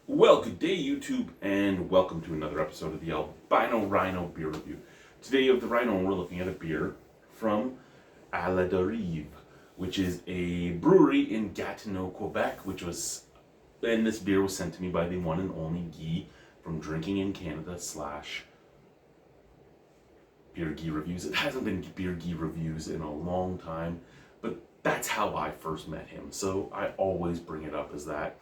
Well, good day, YouTube, and welcome to another episode of the Albino Rhino beer review. Today of the Rhino, we're looking at a beer from Derive, which is a brewery in Gatineau, Quebec, and this beer was sent to me by the one and only Guy from Drinking in Canada / Beer Guy Reviews. It hasn't been Beer Guy Reviews in a long time, but that's how I first met him, so I always bring it up as that.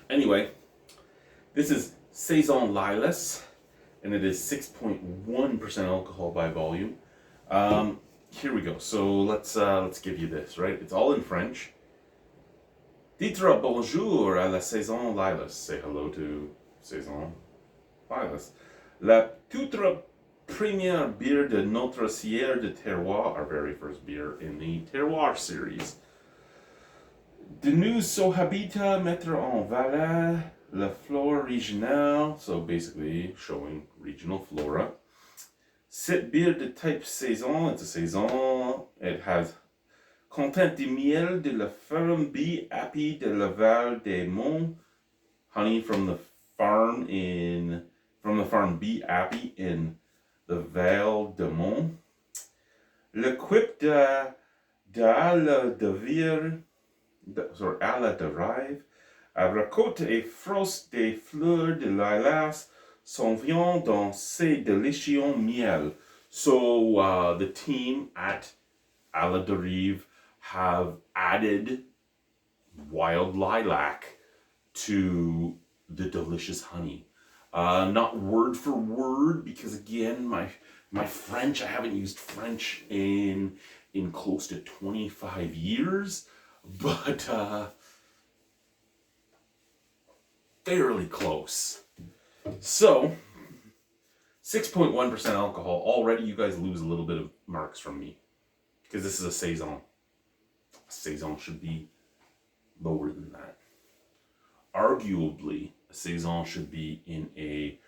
Anyway, this is Saison Lilas, and it is 6.1% alcohol by volume. Here we go. So let's give you this, right? It's all in French. Dites bonjour à la Saison Lilas. Say hello to Saison Lilas. La toute première bière de notre Sierre de Terroir, our very first beer in the Terroir series. De nous habita mettre en valeur la flore régionale, so basically showing regional flora. Cette bière de type Saison, it's a Saison. It has content de miel de la ferme bee api de la Val des Monts, honey from the farm bee api in the Val des Monts. L'équipe à la Derive, récolte et frost des fleurs de lilas s'en vient dans ces délicieux miel. So the team at La Derive have added wild lilac to the delicious honey. Not word for word, because again, my French, I haven't used French in close to 25 years. But fairly close. So 6.1% alcohol. Already you guys lose a little bit of marks from me, because this is a Saison. A Saison should be lower than that. Arguably, a Saison should be in a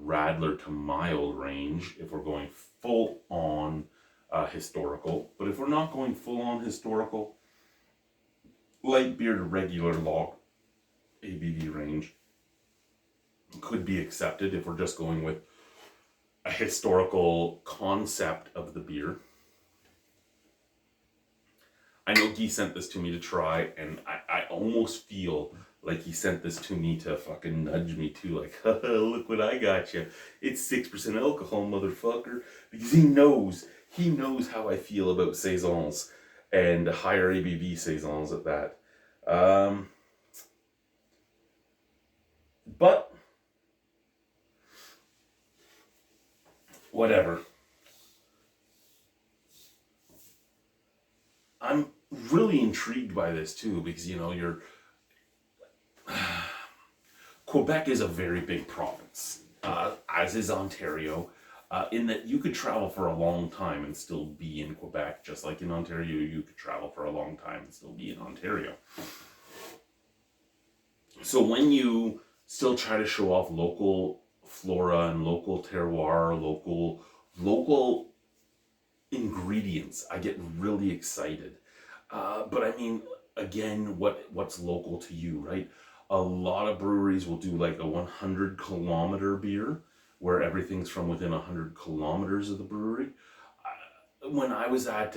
Radler to mild range if we're going full on historical. But if we're not going full on historical, light beer to regular law ABV range could be accepted if we're just going with a historical concept of the beer. I know Guy sent this to me to try, and I almost feel like he sent this to me to fucking nudge me too, like, look what I got you. It's 6% alcohol, motherfucker. Because he knows how I feel about Saisons, and higher ABV Saisons at that. But whatever. I'm really intrigued by this too, because Quebec is a very big province, as is Ontario. In that you could travel for a long time and still be in Quebec, just like in Ontario you could travel for a long time and still be in Ontario. So when you still try to show off local flora and local terroir, local ingredients, I get really excited. But I mean, again, what's local to you, right? A lot of breweries will do like a 100-kilometer beer, where everything's from within 100 kilometers of the brewery. When I was at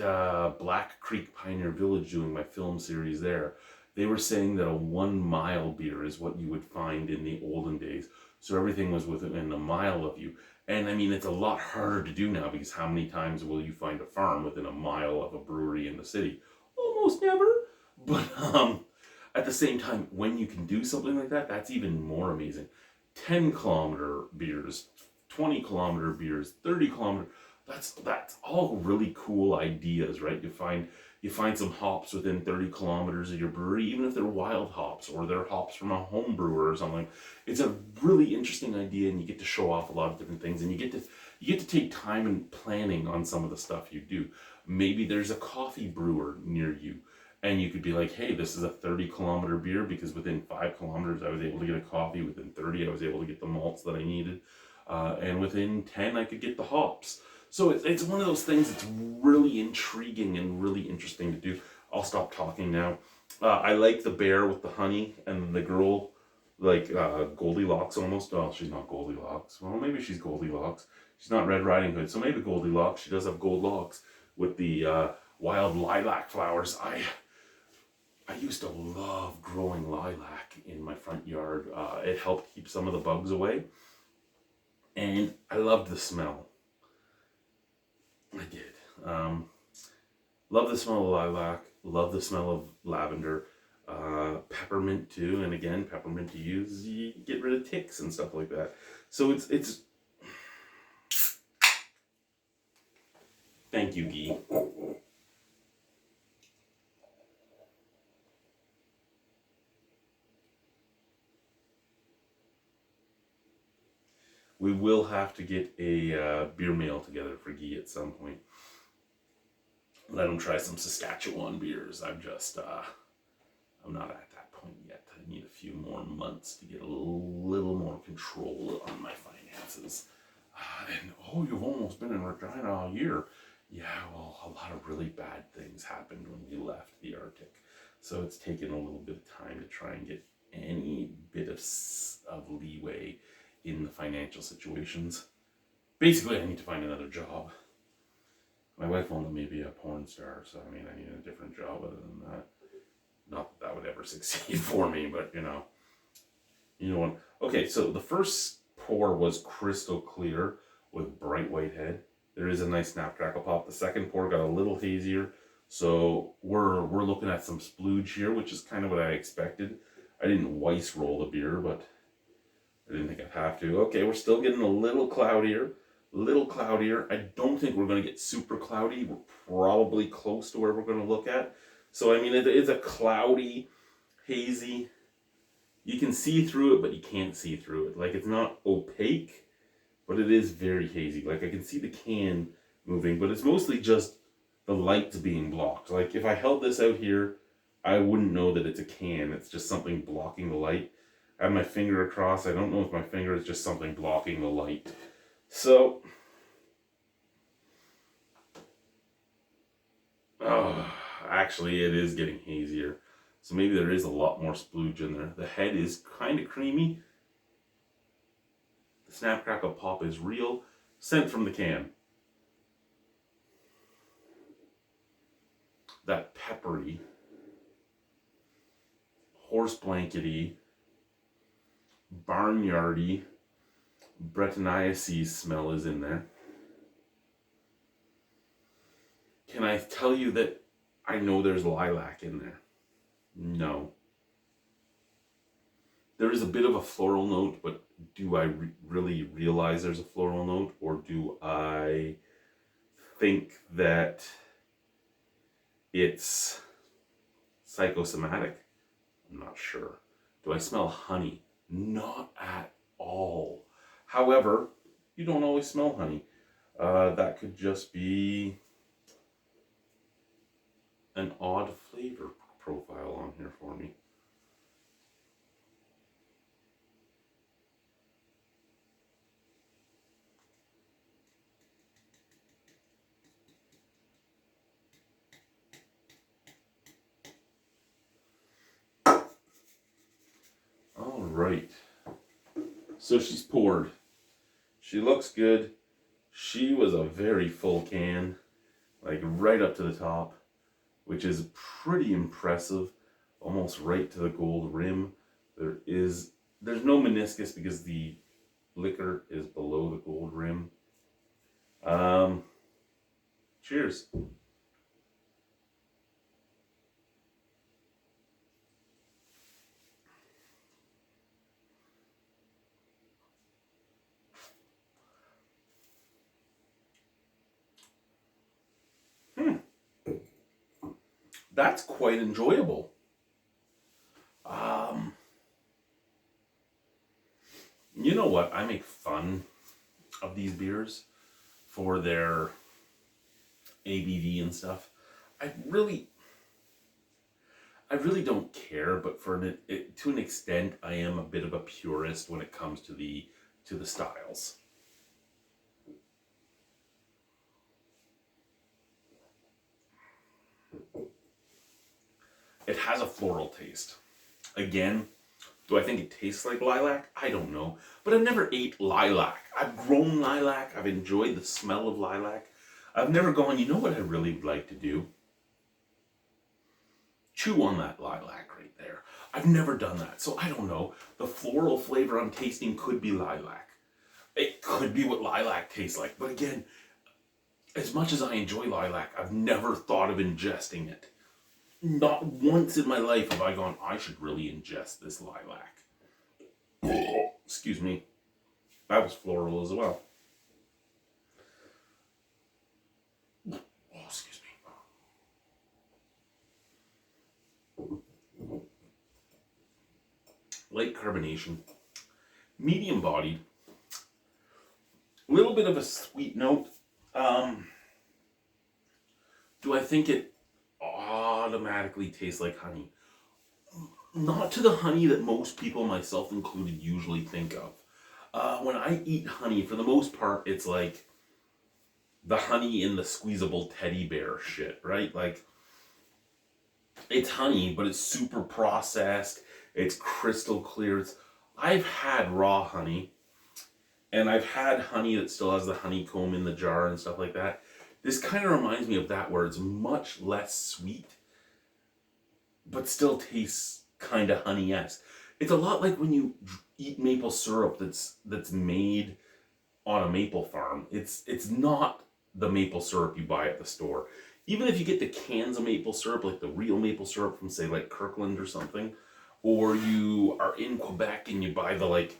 Black Creek Pioneer Village doing my film series there, they were saying that a 1 mile beer is what you would find in the olden days. So everything was within a mile of you. And I mean, it's a lot harder to do now, because how many times will you find a farm within a mile of a brewery in the city? Almost never. But at the same time, when you can do something like that, that's even more amazing. 10-kilometer beers, 20-kilometer beers, 30-kilometer, that's all really cool ideas, right? You find some hops within 30 kilometers of your brewery, even if they're wild hops or they're hops from a home brewer or something. It's a really interesting idea, and you get to show off a lot of different things, and you get to take time and planning on some of the stuff you do. Maybe there's a coffee brewer near you, and you could be like, hey, this is a 30-kilometer beer, because within 5 kilometers I was able to get a coffee, within 30 I was able to get the malts that I needed, and within 10 I could get the hops. So it's one of those things that's really intriguing and really interesting to do. I'll stop talking now. I like the bear with the honey and the girl, like Goldilocks almost. Well, she's not Goldilocks. Well, maybe she's Goldilocks. She's not Red Riding Hood, so maybe Goldilocks. She does have gold locks with the wild lilac flowers. I used to love growing lilac in my front yard. It helped keep some of the bugs away, and I loved the smell. I did. Love the smell of lilac. Love the smell of lavender. Peppermint too, and again, peppermint to use, you get rid of ticks and stuff like that. So it's. Thank you, Guy. We will have to get a beer mail together for Guy at some point. Let him try some Saskatchewan beers. I'm not at that point yet. I need a few more months to get a little more control on my finances. And oh, you've almost been in Regina all year. Yeah, well, a lot of really bad things happened when we left the Arctic. So it's taken a little bit of time to try and get any bit of leeway in the financial situations. Basically, I need to find another job. My wife won't let me be a porn star, so I mean, I need a different job other than that. Not that that would ever succeed for me, but you know what. Okay, so the first pour was crystal clear with bright white head. There is a nice snap crackle pop. The second pour got a little hazier, so we're looking at some splooge here, which is kind of what I expected. I didn't Weiss roll the beer, but I didn't think I'd have to. Okay, we're still getting a little cloudier. I don't think we're going to get super cloudy. We're probably close to where we're going to look at. So, I mean, it is a cloudy, hazy. You can see through it, but you can't see through it. Like, it's not opaque, but it is very hazy. Like, I can see the can moving, but it's mostly just the lights being blocked. Like, if I held this out here, I wouldn't know that it's a can. It's just something blocking the light. I have my finger across. I don't know if my finger is just something blocking the light. So, actually, it is getting hazier. So maybe there is a lot more splooge in there. The head is kind of creamy. The snap crackle pop is real. Sent from the can. That peppery, horse blankety, barnyardy, Brettanomyces smell is in there. Can I tell you that I know there's lilac in there? No. There is a bit of a floral note, but do I really realize there's a floral note, or do I think that it's psychosomatic? I'm not sure. Do I smell honey? Not at all. However, you don't always smell honey. That could just be an odd flavor profile on here for me. All right. So she's poured. She looks good. She was a very full can, like right up to the top, which is pretty impressive, almost right to the gold rim. There's no meniscus because the liquor is below the gold rim. Cheers. That's quite enjoyable. You know what? I make fun of these beers for their ABV and stuff. I really don't care, but to an extent, I am a bit of a purist when it comes to the styles. It has a floral taste. Again, do I think it tastes like lilac? I don't know. But I've never ate lilac. I've grown lilac. I've enjoyed the smell of lilac. I've never gone, you know what I really would like to do? Chew on that lilac right there. I've never done that, so I don't know. The floral flavor I'm tasting could be lilac. It could be what lilac tastes like. But again, as much as I enjoy lilac, I've never thought of ingesting it. Not once in my life have I gone, I should really ingest this lilac. Excuse me. That was floral as well. Oh, excuse me. Light carbonation. Medium bodied. A little bit of a sweet note. Do I think it automatically tastes like honey? Not to the honey that most people, myself included, usually think of. When I eat honey, for the most part, it's like the honey in the squeezable teddy bear shit, right? Like, it's honey, but it's super processed. It's crystal clear. I've had raw honey, and I've had honey that still has the honeycomb in the jar and stuff like that. This kind of reminds me of that, where it's much less sweet, but still tastes kind of honey-esque. It's a lot like when you eat maple syrup that's made on a maple farm. It's not the maple syrup you buy at the store. Even if you get the cans of maple syrup, like the real maple syrup from, say, like Kirkland or something, or you are in Quebec and you buy the like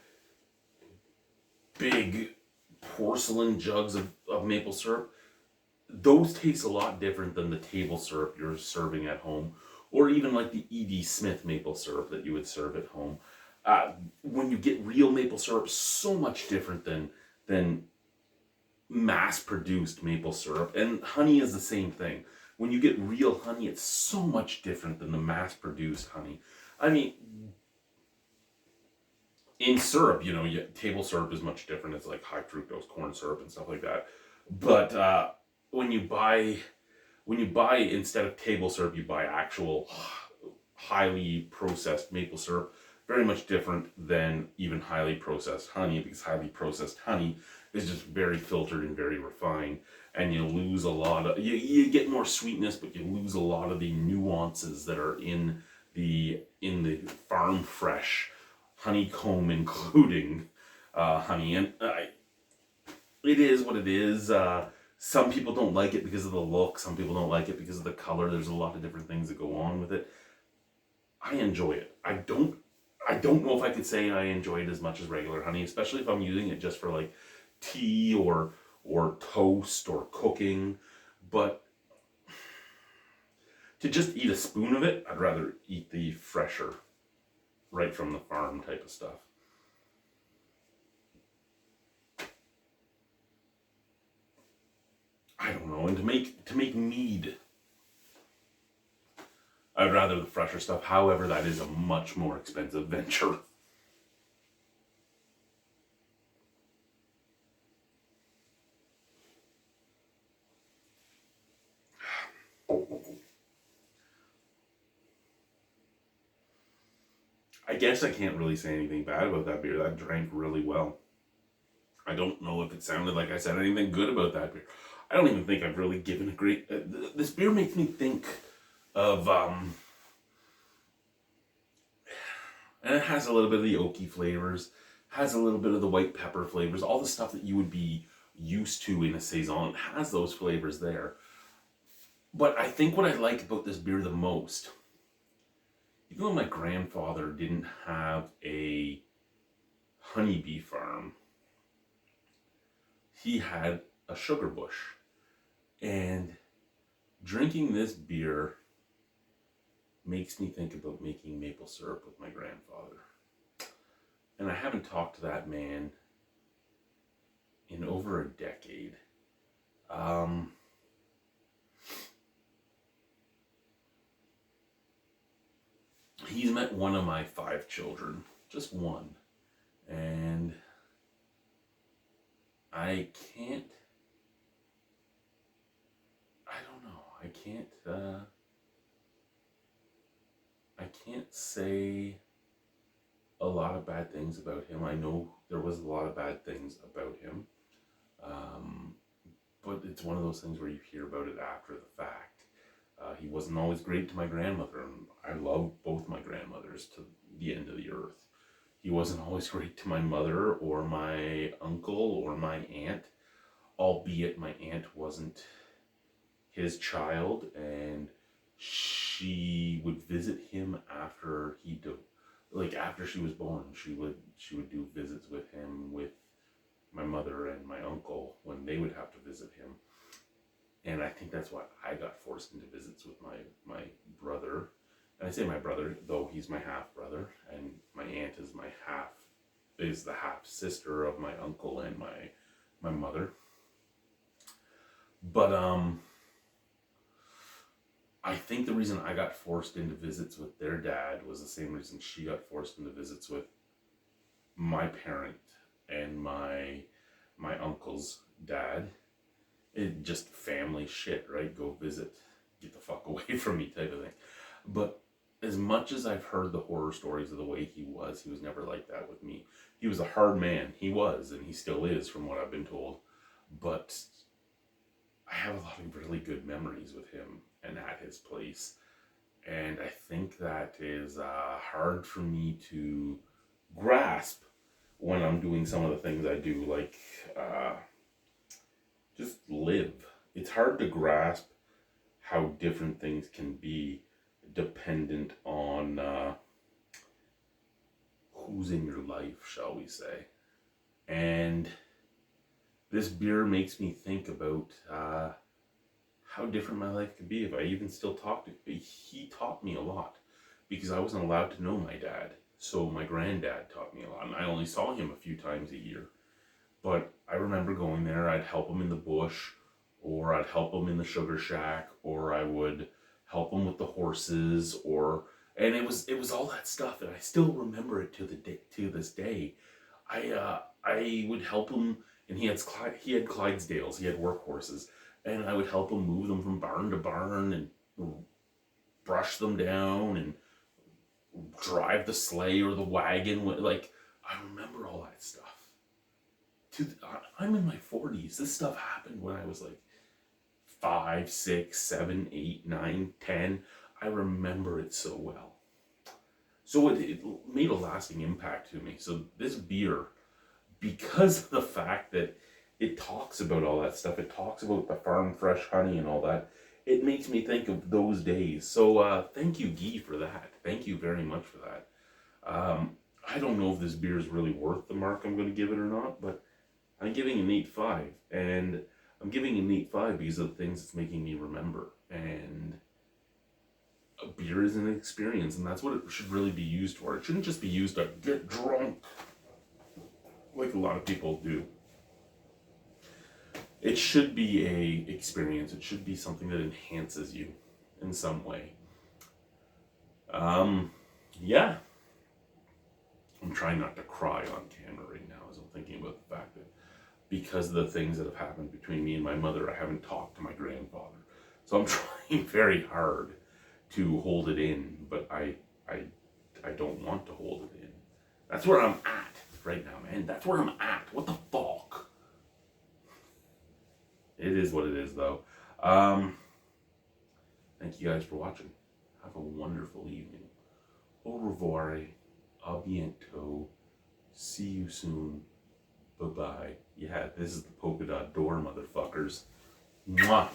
big porcelain jugs of maple syrup, those taste a lot different than the table syrup you're serving at home, or even like the E.D. Smith maple syrup that you would serve at home. When you get real maple syrup, so much different than mass-produced maple syrup. And honey is the same thing. When you get real honey, it's so much different than the mass-produced honey. I mean, in syrup, you know, table syrup is much different. It's like high fructose corn syrup and stuff like that. But when you buy instead of table syrup, you buy actual highly processed maple syrup. Very much different than even highly processed honey, because highly processed honey is just very filtered and very refined, and you lose a lot of, you get more sweetness, but you lose a lot of the nuances that are in the farm fresh honeycomb, including honey. And it is what it is. Some people don't like it because of the look. Some people don't like it because of the color. There's a lot of different things that go on with it. I enjoy it. I don't know if I could say I enjoy it as much as regular honey, especially if I'm using it just for like tea or toast or cooking. But to just eat a spoon of it, I'd rather eat the fresher, right from the farm type of stuff. I don't know. And to make mead, I'd rather the fresher stuff. However, that is a much more expensive venture. I guess I can't really say anything bad about that beer. That drank really well. I don't know if it sounded like I said anything good about that beer. I don't even think I've really given a great... this beer makes me think of... and it has a little bit of the oaky flavors, has a little bit of the white pepper flavors, all the stuff that you would be used to in a Saison. It has those flavors there. But I think what I like about this beer the most, even though my grandfather didn't have a honeybee farm, he had a sugar bush. And drinking this beer makes me think about making maple syrup with my grandfather. And I haven't talked to that man in over a decade. He's met one of my 5 children, just one. And I don't know, I can't I can't say a lot of bad things about him. I know there was a lot of bad things about him. But it's one of those things where you hear about it after the fact. He wasn't always great to my grandmother, and I love both my grandmothers to the end of the earth. He wasn't always great to my mother or my uncle or my aunt, albeit my aunt wasn't his child, and she would visit him after after she was born. She would do visits with him, with my mother and my uncle, when they would have to visit him. And I think that's why I got forced into visits with my brother. And I say my brother, though he's my half brother, and my aunt is the half sister of my uncle and my mother. But I think the reason I got forced into visits with their dad was the same reason she got forced into visits with my parent and my uncle's dad. It just family shit, right? Go visit, get the fuck away from me type of thing. But as much as I've heard the horror stories of the way he was never like that with me. He was a hard man. He was, and he still is, from what I've been told. But I have a lot of really good memories with him and at his place. And I think that is hard for me to grasp when I'm doing some of the things I do, like just live. It's hard to grasp how different things can be dependent on who's in your life, shall we say. And this beer makes me think about how different my life could be if I even still talked to him. He taught me a lot because I wasn't allowed to know my dad. So my granddad taught me a lot, and I only saw him a few times a year. But I remember going there, I'd help him in the bush, or I'd help him in the sugar shack, or I would help him with the horses, and it was all that stuff, and I still remember it to this day. I would help him, and he had Clydesdales, he had work horses, and I would help him move them from barn to barn and brush them down and drive the sleigh or the wagon. Like, I remember all that stuff. I'm in my 40s. This stuff happened when I was like 5, 6, 7, 8, 9, 10. I remember it so well. So it made a lasting impact to me. So this beer, because of the fact that it talks about all that stuff, it talks about the farm fresh honey and all that, it makes me think of those days. So thank you, Guy, for that. Thank you very much for that. I don't know if this beer is really worth the mark I'm going to give it or not, but I'm giving an 8.5, and I'm giving an 8.5 because of the things it's making me remember. And a beer is an experience, and that's what it should really be used for. It shouldn't just be used to get drunk, like a lot of people do. It should be a experience. It should be something that enhances you in some way. Yeah. I'm trying not to cry on camera right now as I'm thinking about the fact that because of the things that have happened between me and my mother, I haven't talked to my grandfather. So I'm trying very hard to hold it in, but I don't want to hold it in. That's where I'm at right now, man. That's where I'm at. What the fuck? It is what it is, though. Thank you guys for watching. Have a wonderful evening. Au revoir. A bientôt. See you soon. Bye-bye. Yeah, this is the polka dot door, motherfuckers. Mwah.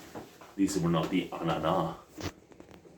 These were not the anana.